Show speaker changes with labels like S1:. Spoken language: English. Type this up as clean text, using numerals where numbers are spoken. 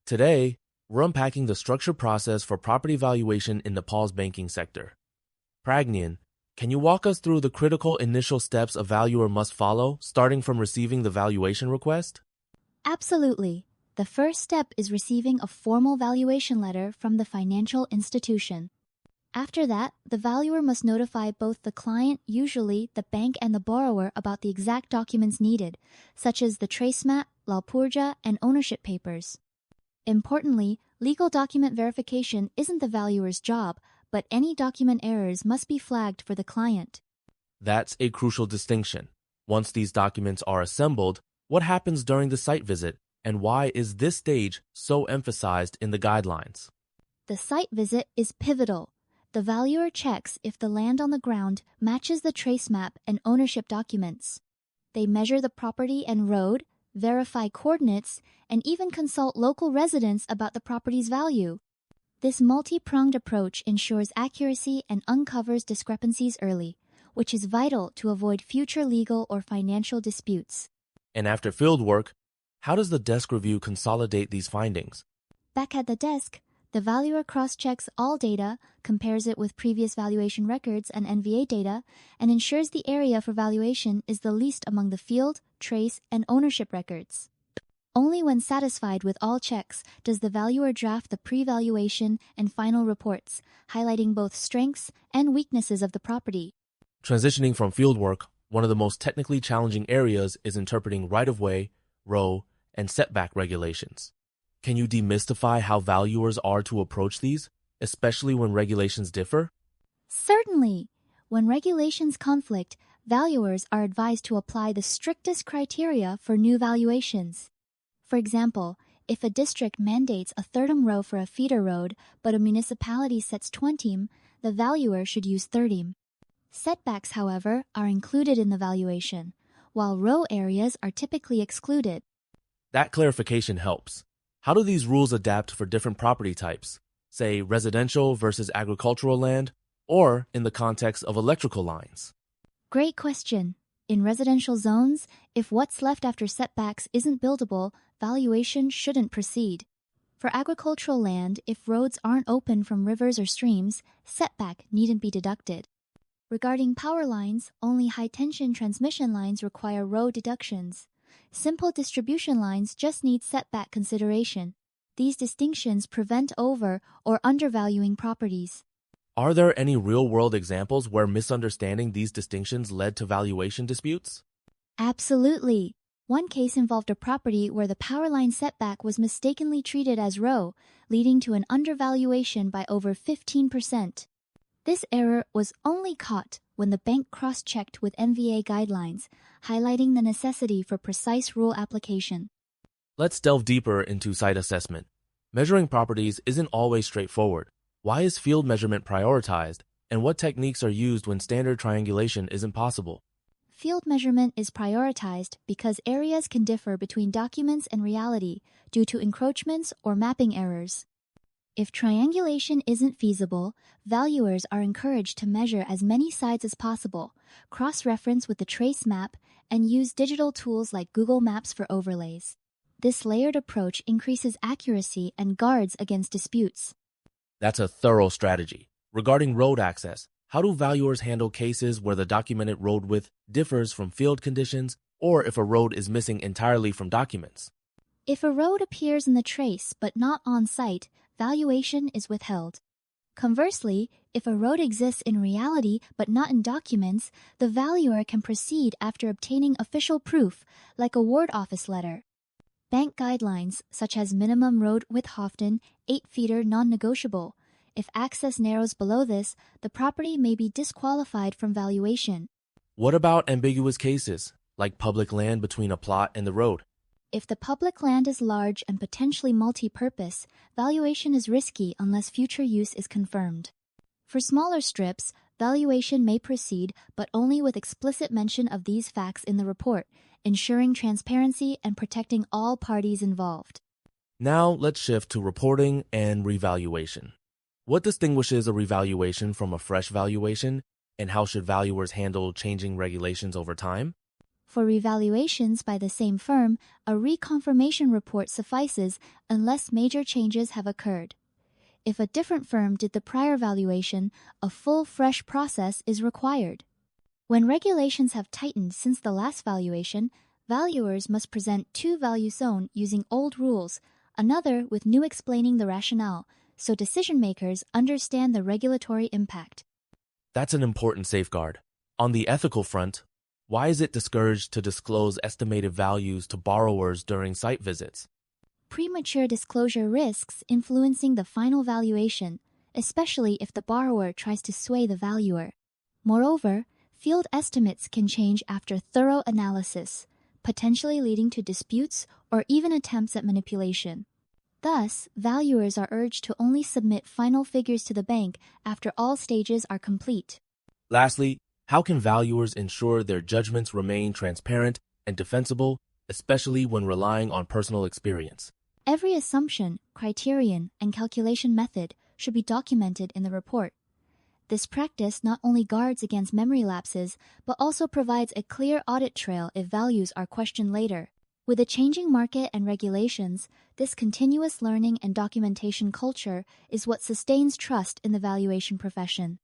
S1: Today, we're unpacking the structured process for property valuation in Nepal's banking sector. Pragnyan, can you walk us through the critical initial steps a valuer must follow, starting from receiving the valuation request?
S2: Absolutely. The first step is receiving a formal valuation letter from the financial institution. After that, the valuer must notify both the client, usually the bank, and the borrower about the exact documents needed, such as the trace map, Lalpurja, and ownership papers. Importantly, legal document verification isn't the valuer's job, but any document errors must be flagged for the client.
S1: That's a crucial distinction. Once these documents are assembled, what happens during the site visit, and why is this stage so emphasized in the guidelines?
S2: The site visit is pivotal. The valuer checks if the land on the ground matches the trace map and ownership documents. They measure the property and road, verify coordinates, and even consult local residents about the property's value. This multi-pronged approach ensures accuracy and uncovers discrepancies early, which is vital to avoid future legal or financial disputes.
S1: And after field work, how does the desk review consolidate these findings?
S2: Back at the desk, the valuer cross-checks all data, compares it with previous valuation records and NVA data, and ensures the area for valuation is the least among the field, trace, and ownership records. Only when satisfied with all checks does the valuer draft the pre-valuation and final reports, highlighting both strengths and weaknesses of the property.
S1: Transitioning from fieldwork, one of the most technically challenging areas is interpreting right-of-way, row, and setback regulations. Can you demystify how valuers are to approach these, especially when regulations differ?
S2: Certainly. When regulations conflict, valuers are advised to apply the strictest criteria for new valuations. For example, if a district mandates a 30 row for a feeder road, but a municipality sets 20, the valuer should use 30. Setbacks, however, are included in the valuation, while row areas are typically excluded.
S1: That clarification helps. How do these rules adapt for different property types, say residential versus agricultural land, or in the context of electrical lines?
S2: Great question. In residential zones, if what's left after setbacks isn't buildable, valuation shouldn't proceed. For agricultural land, if roads aren't open from rivers or streams, setback needn't be deducted. Regarding power lines, only high-tension transmission lines require row deductions. Simple distribution lines just need setback consideration. These distinctions prevent over- or undervaluing properties.
S1: Are there any real-world examples where misunderstanding these distinctions led to valuation disputes?
S2: Absolutely. One case involved a property where the power line setback was mistakenly treated as row, leading to an undervaluation by over 15%. This error was only caught when the bank cross-checked with NVA guidelines, highlighting the necessity for precise rule application.
S1: Let's delve deeper into site assessment. Measuring properties isn't always straightforward. Why is field measurement prioritized, and what techniques are used when standard triangulation isn't possible?
S2: Field measurement is prioritized because areas can differ between documents and reality due to encroachments or mapping errors. If triangulation isn't feasible, valuers are encouraged to measure as many sides as possible, cross-reference with the trace map, and use digital tools like Google Maps for overlays. This layered approach increases accuracy and guards against disputes.
S1: That's a thorough strategy. Regarding road access, how do valuers handle cases where the documented road width differs from field conditions, or if a road is missing entirely from documents?
S2: If a road appears in the trace but not on site, valuation is withheld. Conversely, if a road exists in reality but not in documents, the valuer can proceed after obtaining official proof, like a ward office letter. Bank guidelines, such as minimum road width often 8 feet non-negotiable. If access narrows below this, the property may be disqualified from valuation.
S1: What about ambiguous cases, like public land between a plot and the road?
S2: If the public land is large and potentially multi-purpose, valuation is risky unless future use is confirmed. For smaller strips, valuation may proceed, but only with explicit mention of these facts in the report, ensuring transparency and protecting all parties involved.
S1: Now let's shift to reporting and revaluation. What distinguishes a revaluation from a fresh valuation, and how should valuers handle changing regulations over time?
S2: For revaluations by the same firm, a reconfirmation report suffices unless major changes have occurred. If a different firm did the prior valuation, a full fresh process is required. When regulations have tightened since the last valuation, valuers must present two values shown using old rules, another with new explaining the rationale, so decision makers understand the regulatory impact.
S1: That's an important safeguard. On the ethical front, why is it discouraged to disclose estimated values to borrowers during site visits?
S2: Premature disclosure risks influencing the final valuation, especially if the borrower tries to sway the valuer. Moreover, field estimates can change after thorough analysis, potentially leading to disputes or even attempts at manipulation. Thus, valuers are urged to only submit final figures to the bank after all stages are complete.
S1: Lastly, how can valuers ensure their judgments remain transparent and defensible, especially when relying on personal experience?
S2: Every assumption, criterion, and calculation method should be documented in the report. This practice not only guards against memory lapses, but also provides a clear audit trail if values are questioned later. With the changing market and regulations, this continuous learning and documentation culture is what sustains trust in the valuation profession.